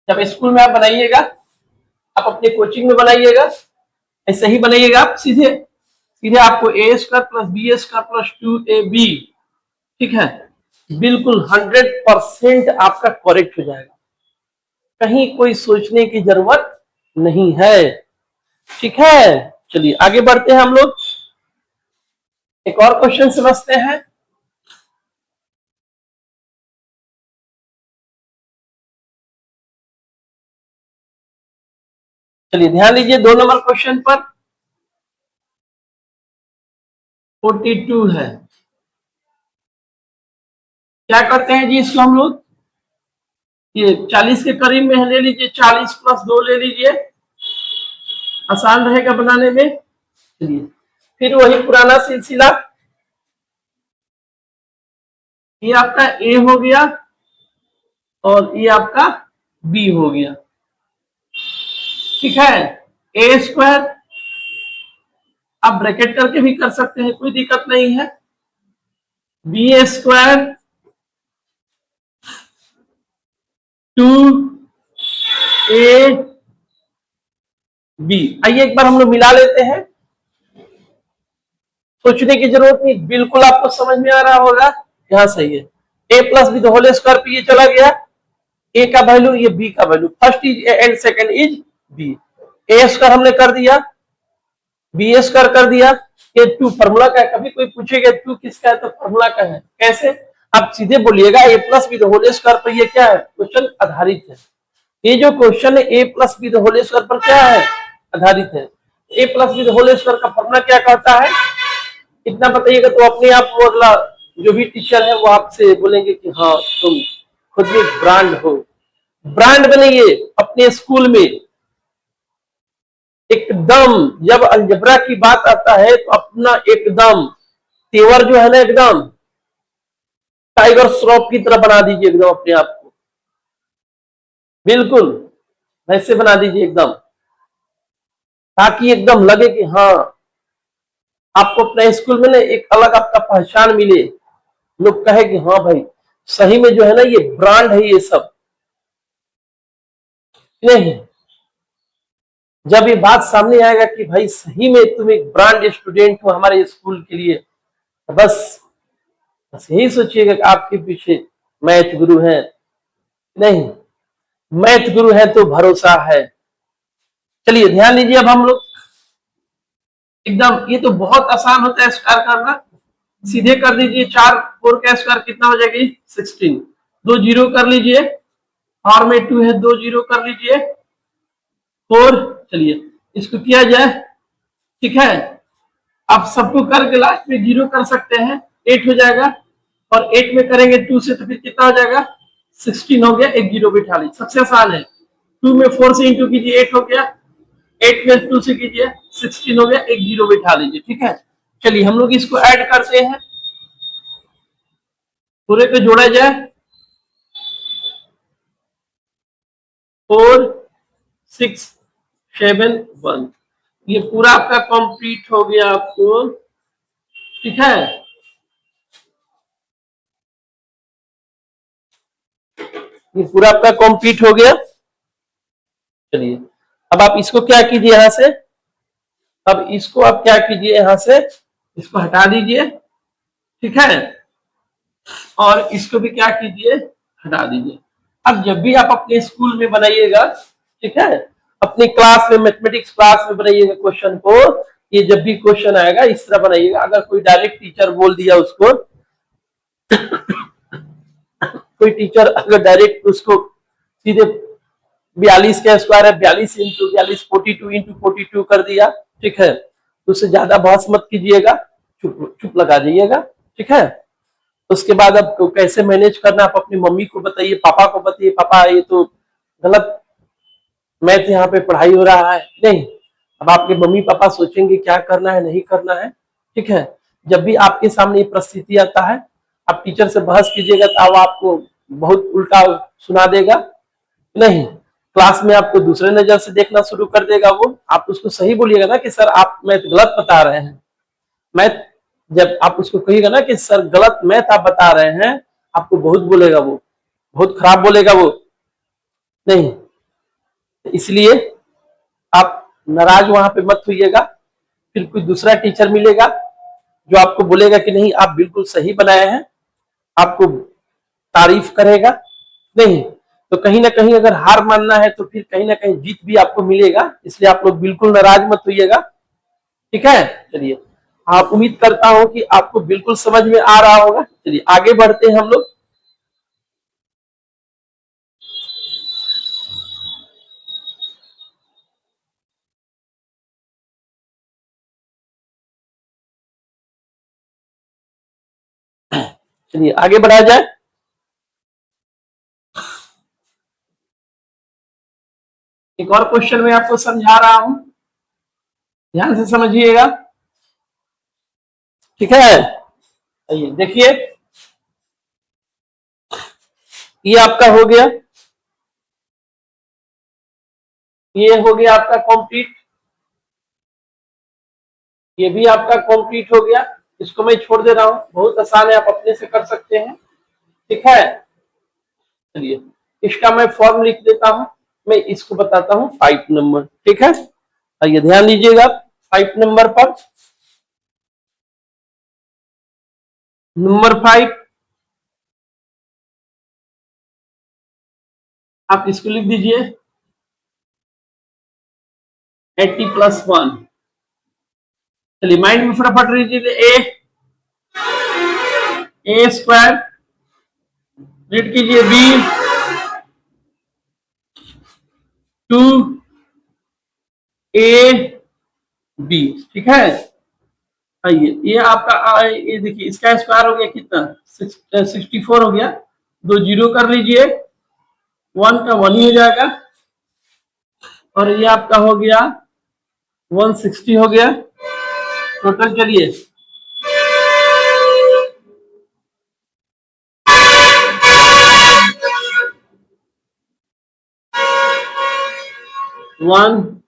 जब स्कूल में आप बनाइएगा, आप अपने कोचिंग में बनाइएगा, ऐसे ही बनाइएगा आप सीधे सीधे आपको A square plus B square plus 2ab, ठीक है, बिल्कुल 100% आपका करेक्ट हो जाएगा, कहीं कोई सोचने की जरूरत नहीं है। ठीक है चलिए आगे बढ़ते हैं हम लोग, एक और क्वेश्चन समझते हैं। चलिए ध्यान दीजिए 2 नंबर क्वेश्चन पर, 42 है। क्या करते हैं जी इसको हम लोग, ये 40 के करीब में ले लीजिए, 40 प्लस 2 ले लीजिए, आसान रहेगा बनाने में। चलिए फिर वही पुराना सिलसिला, ये आपका ए हो गया और ये आपका बी हो गया। ठीक है ए स्क्वायर आप ब्रैकेट करके भी कर सकते हैं, कोई दिक्कत नहीं है, बी स्क्वायर 2ab। आइए एक बार हम लोग मिला लेते हैं, सोचने की जरूरत नहीं, बिल्कुल आपको समझ में आ रहा होगा। यहां सही है, A plus B the whole square पे ये चला गया, ए का वैल्यू ये बी का value, first is A and second is B. A square हमने कर दिया, बी स्क्वायर कर दिया, ये 2 फॉर्मूला का है, कभी कोई पूछेगा 2 किसका है तो फॉर्मूला का है, कैसे, आप सीधे बोलिएगा A plus B the whole square पर ये क्या है, क्वेश्चन आधारित है। ये जो क्वेश्चन है A plus B the whole square पर क्या है, आधारित है। A plus B the whole square का फॉर्मूला क्या कहता है, इतना बताइएगा तो अपने आप अगला जो भी टीचर है वो आपसे बोलेंगे कि हाँ तुम खुद में ब्रांड हो, ब्रांड बनाइए अपने स्कूल में। एकदम जब अलजेब्रा की बात आता है तो अपना एकदम तेवर जो है ना, एकदम टाइगर श्रॉफ की तरह बना दीजिए एकदम अपने आप को, बिल्कुल वैसे बना दीजिए एकदम, ताकि एकदम लगे कि हाँ आपको अपने स्कूल में ना एक अलग आपका पहचान मिले, लोग कहे कि हाँ भाई सही में जो है ना ये ब्रांड है ये सब। नहीं, जब ये बात सामने आएगा कि भाई सही में तुम एक ब्रांड स्टूडेंट हो हमारे स्कूल के लिए, तो बस यही सोचिएगा कि आपके पीछे मैथ गुरु है, नहीं मैथ गुरु है तो भरोसा है। चलिए ध्यान दीजिए, अब हम लोग एकदम, ये तो बहुत आसान होता है स्क्वायर करना, सीधे कर दीजिए, 4 4 का स्क्वायर कितना हो जाएगी 16, 2 जीरो कर लीजिए, और में 2 है 2 जीरो कर लीजिए 4। चलिए इसको किया जाए, ठीक है, आप सबको करके लास्ट में जीरो कर सकते हैं, 8 हो जाएगा, और 8 में करेंगे 2 से तो फिर कितना हो जाएगा 16 हो गया, एक जीरो बिठा लीजिए, सबसे आसान है। 2 में 4 से इंटू कीजिए 8 हो गया, 8 में 2 से कीजिए 16 हो गया, एक जीरो बिठा लीजिए। ठीक है चलिए हम लोग इसको ऐड करते हैं, पूरे को जोड़ा जाए, 4 6 7 1, ये पूरा आपका कंप्लीट हो गया आपको। ठीक है ये पूरा आपका कंप्लीट हो गया। चलिए अब आप इसको क्या कीजिए यहां से, अब इसको आप क्या कीजिए यहां से, इसको हटा दीजिए, ठीक है, और इसको भी क्या कीजिए हटा दीजिए। अब जब भी आप अपने स्कूल में बनाइएगा, ठीक है, अपनी क्लास में मैथमेटिक्स क्लास में बनाइएगा क्वेश्चन को, ये जब भी क्वेश्चन आएगा इस तरह बनाइएगा, अगर कोई डायरेक्ट टीचर बोल दिया उसको कोई टीचर अगर डायरेक्ट उसको सीधे 42 का स्क्वायर है 42 इंटू 42 42 इंटू 42 कर दिया, ठीक है, तो उससे ज्यादा बहस मत कीजिएगा, चुप चुप लगा जाइएगा, ठीक है। उसके बाद अब कैसे मैनेज करना आप अपनी मम्मी को बताइए, पापा को बताइए, पापा ये तो गलत मैथ यहाँ पे पढ़ाई हो रहा है, नहीं। अब आपके मम्मी पापा सोचेंगे क्या करना है नहीं करना है, ठीक है। जब भी आपके सामने ये परिस्थिति आता है, आप टीचर से बहस कीजिएगा तो अब आपको बहुत उल्टा सुना देगा, नहीं, क्लास में आपको दूसरे नजर से देखना शुरू कर देगा वो। आप उसको सही बोलिएगा ना कि सर आप मैथ गलत बता रहे हैं, मैथ, जब आप उसको कहिएगा ना कि सर गलत मैथ आप बता रहे हैं, आपको बहुत बोलेगा वो, बहुत खराब बोलेगा वो, नहीं। इसलिए आप नाराज वहां पे मत होइएगा, फिर कोई दूसरा टीचर मिलेगा जो आपको बोलेगा कि नहीं आप बिल्कुल सही बनाए हैं, आपको तारीफ करेगा, नहीं। तो कहीं ना कहीं अगर हार मानना है तो फिर कहीं ना कहीं जीत भी आपको मिलेगा, इसलिए आप लोग बिल्कुल नाराज मत होइएगा, ठीक है। चलिए, आप उम्मीद करता हूं कि आपको बिल्कुल समझ में आ रहा होगा। चलिए आगे बढ़ते हैं हम लोग। चलिए आगे बढ़ाया जाए। एक और क्वेश्चन में आपको समझा रहा हूं, ध्यान से समझिएगा, ठीक है। आइए देखिए, ये आपका हो गया, ये हो गया आपका कंप्लीट, ये भी आपका कंप्लीट हो गया। इसको मैं छोड़ दे रहा हूं, बहुत आसान है, आप अपने से कर सकते हैं, ठीक है। चलिए इसका मैं फॉर्म लिख देता हूं, मैं इसको बताता हूं 5 नंबर, ठीक है। आइए ध्यान दीजिएगा 5 नंबर पर। नंबर 5, आप इसको लिख दीजिए 80 + 1। चलिए माइंड में फटाफट लीजिए, ए स्क्वायर, रीड कीजिए बी 2 ए बी, ठीक है। आइए ये आपका ये देखिए इसका स्क्वायर हो गया कितना 64 हो गया, 2 जीरो कर लीजिए, 1 का 1 ही हो जाएगा, और ये आपका हो गया 160 हो गया टोटल। चलिए 165,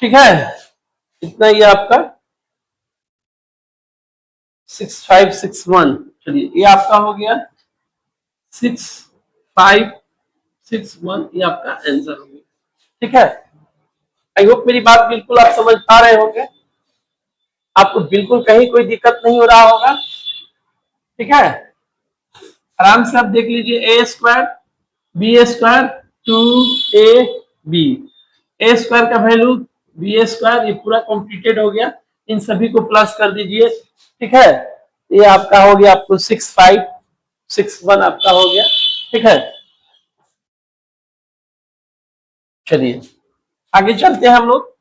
ठीक है, इतना ये आपका 6561। चलिए ये आपका हो गया 6561, ये आपका आंसर हो गया, ठीक है। आई होप मेरी बात बिल्कुल आप समझ पा रहे होंगे, आपको बिल्कुल कहीं कोई दिक्कत नहीं हो रहा होगा, ठीक है। आराम से आप देख लीजिए, ए स्क्वायर बी स्क्वायर 2ab, ए स्क्वायर का वैल्यू बी स्क्वायर, ये पूरा कंप्लीटेड हो गया, इन सभी को प्लस कर दीजिए, ठीक है। ये आपका हो गया आपको 6561 आपका हो गया, ठीक है। चलिए आगे चलते हैं हम लोग।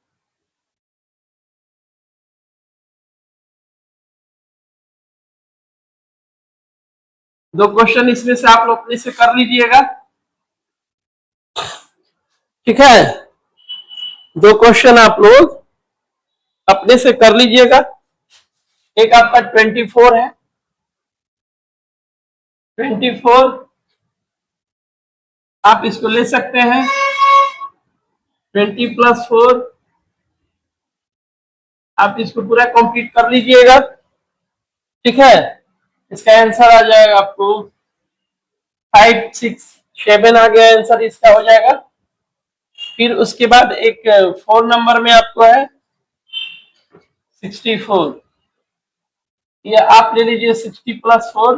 दो क्वेश्चन इसमें से आप लोग अपने से कर लीजिएगा, ठीक है। दो क्वेश्चन आप लोग अपने से कर लीजिएगा। एक आपका 24 है, 24 आप इसको ले सकते हैं 20 + 4, आप इसको पूरा कंप्लीट कर लीजिएगा, ठीक है। इसका आंसर आ जाएगा आपको 567 आ गया आंसर इसका हो जाएगा। फिर उसके बाद एक 4 नंबर में आपको है 64, ये आप ले लीजिए 60 + 4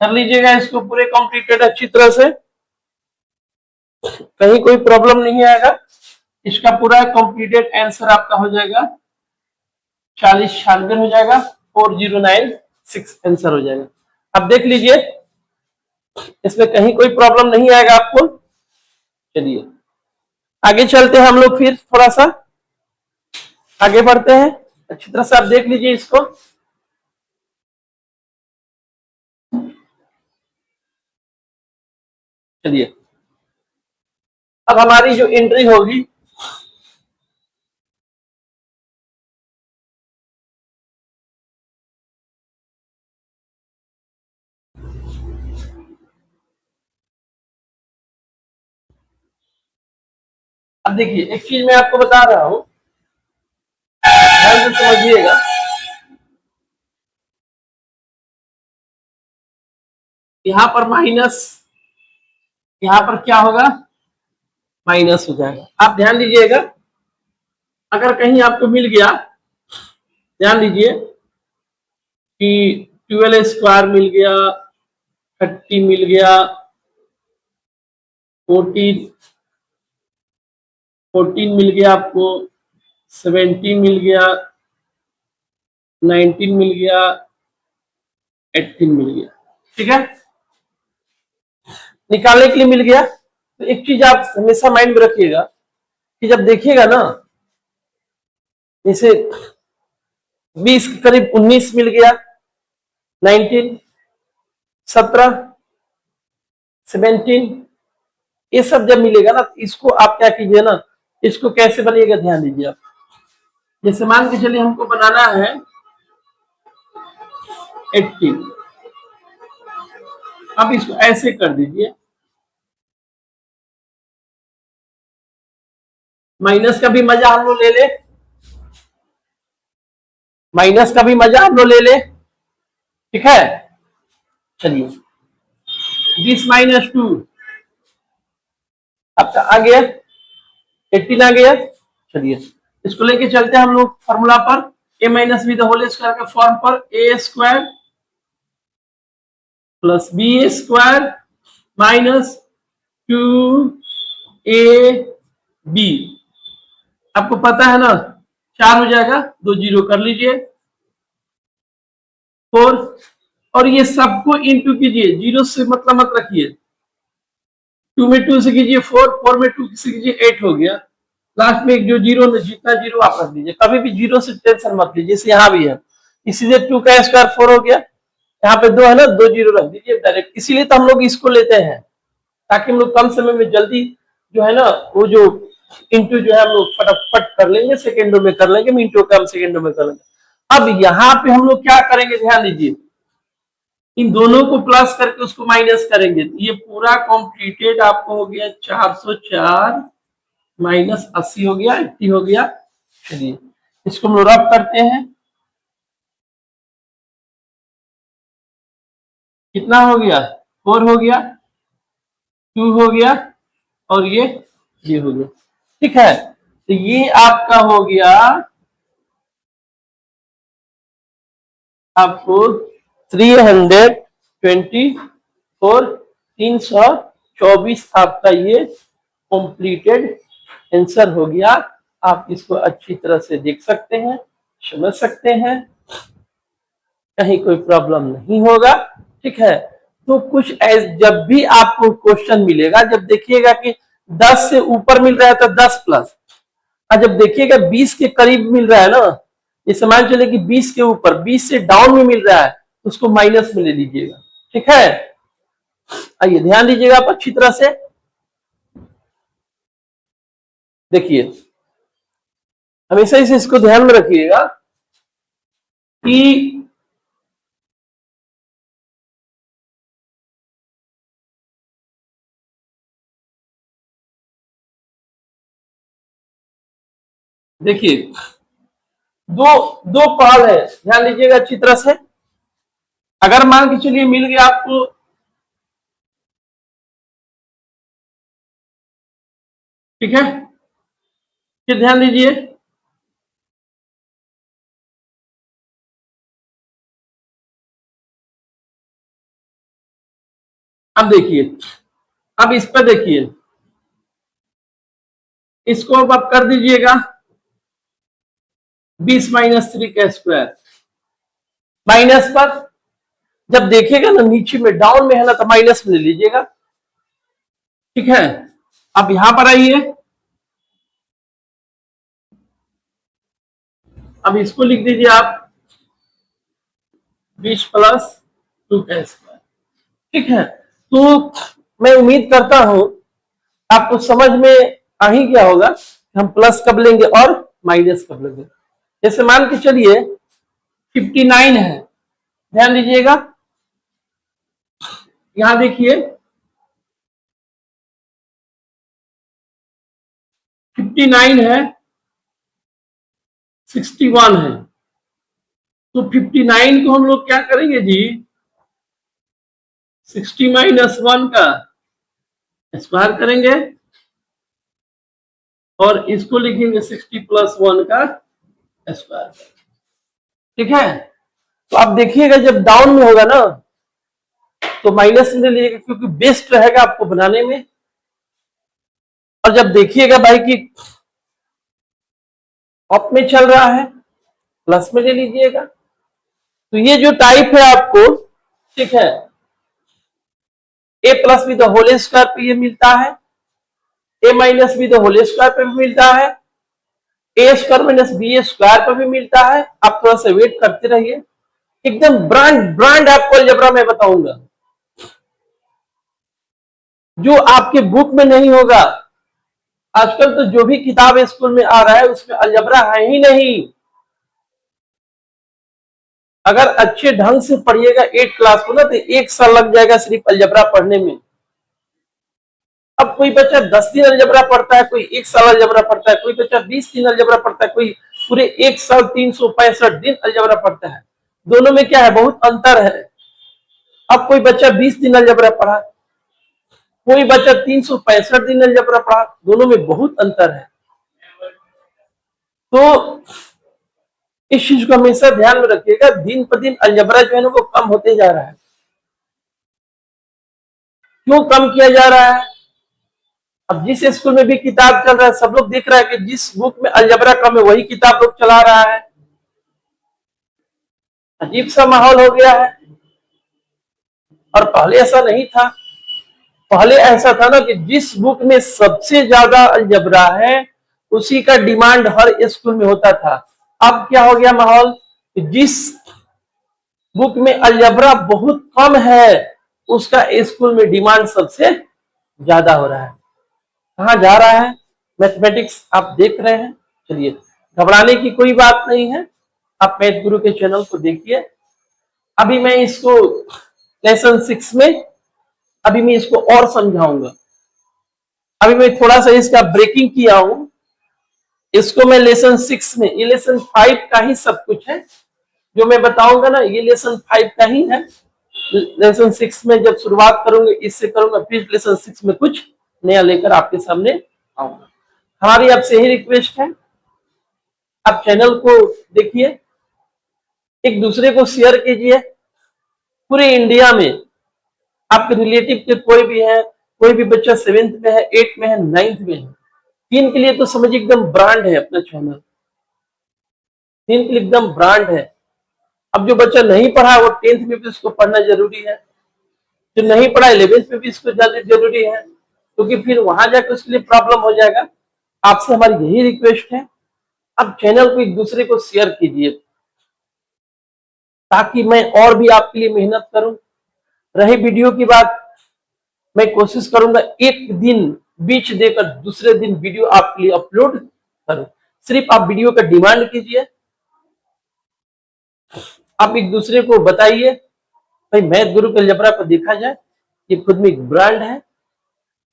कर लीजिएगा, इसको पूरे कंप्लीटेड अच्छी तरह से, कहीं कोई प्रॉब्लम नहीं आएगा, इसका पूरा कंप्लीटेड आंसर आपका हो जाएगा 4096 हो जाएगा, 4096 आंसर हो जाएगा। अब देख लीजिए इसमें कहीं कोई प्रॉब्लम नहीं आएगा आपको। चलिए आगे चलते हैं हम लोग, फिर थोड़ा सा आगे बढ़ते हैं। अच्छी तरह से आप देख लीजिए इसको। चलिए अब हमारी जो एंट्री होगी अब देखिए एक चीज मैं आपको बता रहा हूं, ध्यान से समझिएगा। यहां पर माइनस, यहां पर क्या होगा, माइनस हो जाएगा। आप ध्यान दीजिएगा, अगर कहीं आपको मिल गया, ध्यान दीजिए कि 12 स्क्वायर मिल गया, 30 मिल गया, 14 मिल गया आपको, 17 मिल गया, 19 मिल गया, 18 मिल गया, ठीक है, निकालने के लिए मिल गया। तो एक चीज आप हमेशा माइंड में रखिएगा कि जब देखिएगा ना, जैसे 20 के करीब 19 मिल गया, 19, 17, 17, ये सब जब मिलेगा ना, इसको आप क्या कीजिए ना, इसको कैसे बनेगा ध्यान दीजिए आप। जैसे मान के चलिए हमको बनाना है 18, अब इसको ऐसे कर दीजिए, माइनस का भी मजा हम लोग ले ले, माइनस का भी मजा हम लोग ले ले, ठीक है। चलिए 20 - 2 आपका आ गया, 18 आ गया। चलिए इसको लेके चलते हैं हम लोग फॉर्मूला पर, A minus B the whole square के फॉर्म पर, A square plus B square minus 2ab, आपको पता है ना 4 हो जाएगा, 2 जीरो कर लीजिए, 4, और ये सबको इंटू कीजिए, जीरो से मतलब मत रखिए, 2 में 2 से कीजिए 4, 4 में 2 से कीजिए 8 हो गया, लास्ट में एक जो जीरो, जितना जीरो आप रख दीजिए, कभी भी जीरो से टेंशन मत लीजिए, जैसे यहाँ भी है, इसीलिए 2 का स्क्वायर 4 हो गया, यहाँ पे 2 है ना, 2 जीरो रख दीजिए डायरेक्ट, इसीलिए तो हम लोग इसको लेते हैं, ताकि हम लोग कम समय में जल्दी जो है ना, वो जो इंटू जो है हम लोग फटाफट कर लेंगे, सेकेंडों में कर लेंगे, मिनटों का हम सेकेंडों में कर लेंगे। अब यहाँ पे हम लोग क्या करेंगे, ध्यान दीजिए, इन दोनों को प्लस करके उसको माइनस करेंगे, तो ये पूरा कॉम्प्लीटेड आपको हो गया 404 माइनस 80 हो गया, 80 हो गया। चलिए इसको हम लोग रब करते हैं, कितना हो गया, 4 हो गया, 2 हो गया, और ये हो गया, ठीक है। तो ये आपका हो गया आपको 324, 324 आपका ये कंप्लीटेड आंसर हो गया। आप इसको अच्छी तरह से देख सकते हैं, समझ सकते हैं, कहीं कोई प्रॉब्लम नहीं होगा, ठीक है। तो कुछ जब भी आपको क्वेश्चन मिलेगा, जब देखिएगा कि 10 से ऊपर मिल रहा है तो 10 प्लस, और जब देखिएगा 20 के करीब मिल रहा है ना, जैसे मान चले कि 20 के ऊपर, 20 से डाउन में मिल रहा है, तो उसको माइनस में ले लीजिएगा, ठीक है। आइए ध्यान दीजिएगा आप अच्छी तरह से, देखिए हमेशा इसे इसको ध्यान में रखिएगा कि देखिए दो दो कॉल है, ध्यान दीजिएगा अच्छी तरह से। अगर मान के चलिए मिल गया आपको, ठीक है, फिर ध्यान दीजिए, अब देखिए, अब इस पर देखिए, इसको अब आप कर दीजिएगा 20-3 का स्क्वायर। माइनस पर जब देखिएगा ना नीचे में डाउन में है ना तो माइनस में ले लीजिएगा, ठीक है। अब यहां पर आइए, अब इसको लिख दीजिए आप 20+2 का स्क्वायर, ठीक है। तो मैं उम्मीद करता हूं आपको समझ में आ ही गया होगा हम प्लस कब लेंगे और माइनस कब लेंगे। जैसे मान के चलिए 59 है, ध्यान दीजिएगा, यहां देखिए 59 है, 61 है, तो 59 को हम लोग क्या करेंगे जी, 60-1 का स्क्वायर करेंगे और इसको लिखेंगे 60+1 का स्क्वायर, ठीक है। तो आप देखिएगा जब डाउन में होगा ना तो माइनस में लीजिएगा क्योंकि बेस्ट रहेगा आपको बनाने में, और जब देखिएगा भाई कि अप में चल रहा है प्लस में ले लीजिएगा। तो ये जो टाइप है आपको, ठीक है, a+b होल स्क्वायर पे ये मिलता है, a-b होल स्क्वायर पे भी मिलता है, a² - b² पे भी मिलता है। आप थोड़ा सा वेट करते रहिए, एकदम ब्रांड आपको अलजेब्रा में बताऊंगा जो आपके बुक में नहीं होगा। आजकल तो जो भी किताब स्कूल में आ रहा है उसमें अलजेब्रा है ही नहीं। अगर अच्छे ढंग से पढ़िएगा 8 क्लास को ना तो 1 साल लग जाएगा सिर्फ अलजेब्रा पढ़ने में। अब कोई बच्चा 10 दिन अलजेब्रा पढ़ता है, कोई 1 साल अलजेब्रा पढ़ता है, कोई बच्चा 20 दिन अलजेब्रा पढ़ता है, कोई पूरे 1 साल 365 दिन अलजेब्रा पढ़ता है। दोनों में क्या है, बहुत अंतर है। अब कोई बच्चा 20 दिन अलजेब्रा पढ़ा, कोई बच्चा 365 दिन अलजेब्रा पढ़ा, दोनों में बहुत अंतर है। तो इस चीज को हमेशा ध्यान में रखिएगा, दिन पर दिन अलजेब्रा जो है ना वो कम होते जा रहा है। क्यों कम किया जा रहा है? अब जिस स्कूल में भी किताब चल रहा है सब लोग देख रहा है कि जिस बुक में अलजेब्रा कम है वही किताब लोग चला रहा है। अजीब सा माहौल हो गया है। और पहले ऐसा नहीं था। पहले ऐसा था ना कि जिस बुक में सबसे ज्यादा अलजेब्रा है उसी का डिमांड हर स्कूल में होता था। अब क्या हो गया माहौल, जिस बुक में अलजेब्रा बहुत कम है उसका स्कूल में डिमांड सबसे ज्यादा हो रहा है। कहाँ जा रहा है मैथमेटिक्स आप देख रहे हैं। चलिए, घबराने की कोई बात नहीं है, आप मैथ गुरु के चैनल को देखिए। अभी मैं इसको लेसन 6 में अभी मैं इसको और समझाऊंगा। अभी मैं थोड़ा सा इसका ब्रेकिंग किया हूं, इसको मैं लेसन 6 में, ये लेसन 5 का ही सब कुछ है जो मैं बताऊंगा ना, ये लेसन 5 का ही है। लेसन 6 में जब शुरुआत करूंगा इससे करूंगा, फिर लेसन 6 में कुछ नया लेकर आपके सामने आऊंगा। हमारी आपसे यही रिक्वेस्ट है, आप चैनल को देखिए, एक दूसरे को शेयर कीजिए। पूरे इंडिया में आपके रिलेटिव के कोई भी है, कोई भी बच्चा 7th में है, 8th में है, 9th में है, 3 के लिए तो समझिए एकदम ब्रांड है अपना चैनल, 3 के लिए एकदम ब्रांड है। अब जो बच्चा नहीं पढ़ा वो 10th में भी उसको पढ़ना जरूरी है, जो नहीं पढ़ा 11th में भी इसको जरूरी है, क्योंकि फिर वहां जाकर उसके लिए प्रॉब्लम हो जाएगा। आपसे हमारी यही रिक्वेस्ट है, आप चैनल को एक दूसरे को शेयर कीजिए ताकि मैं और भी आपके लिए मेहनत करूं। रही वीडियो की बात, मैं कोशिश करूंगा एक दिन बीच देकर दूसरे दिन वीडियो आपके लिए अपलोड करूं। सिर्फ आप वीडियो का डिमांड कीजिए, आप एक दूसरे को बताइए भाई मैथ गुरु के अलजेब्रा को देखा जाए, ये खुद में एक ब्रांड है।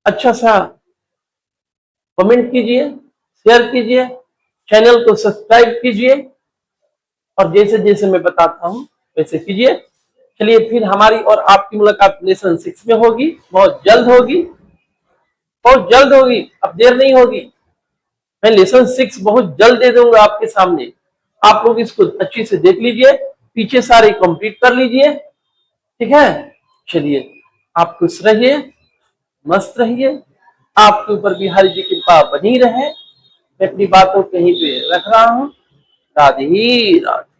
अच्छा सा कमेंट कीजिए, शेयर कीजिए, चैनल को सब्सक्राइब कीजिए और जैसे जैसे मैं बताता हूं वैसे कीजिए। चलिए, फिर हमारी और आपकी मुलाकात लेसन 6 में होगी, बहुत जल्द होगी, बहुत जल्द होगी, अब देर नहीं होगी। मैं लेसन 6 बहुत जल्द दे दूंगा आपके सामने, आप लोग इसको अच्छी से देख लीजिए, पीछे सारे कंप्लीट कर लीजिए, ठीक है। चलिए, आप खुश रहिए, मस्त रहिए, आपके ऊपर बिहारी जी की कृपा बनी रहे। मैं अपनी बातों कहीं पे रख रहा हूँ। राधे राधे।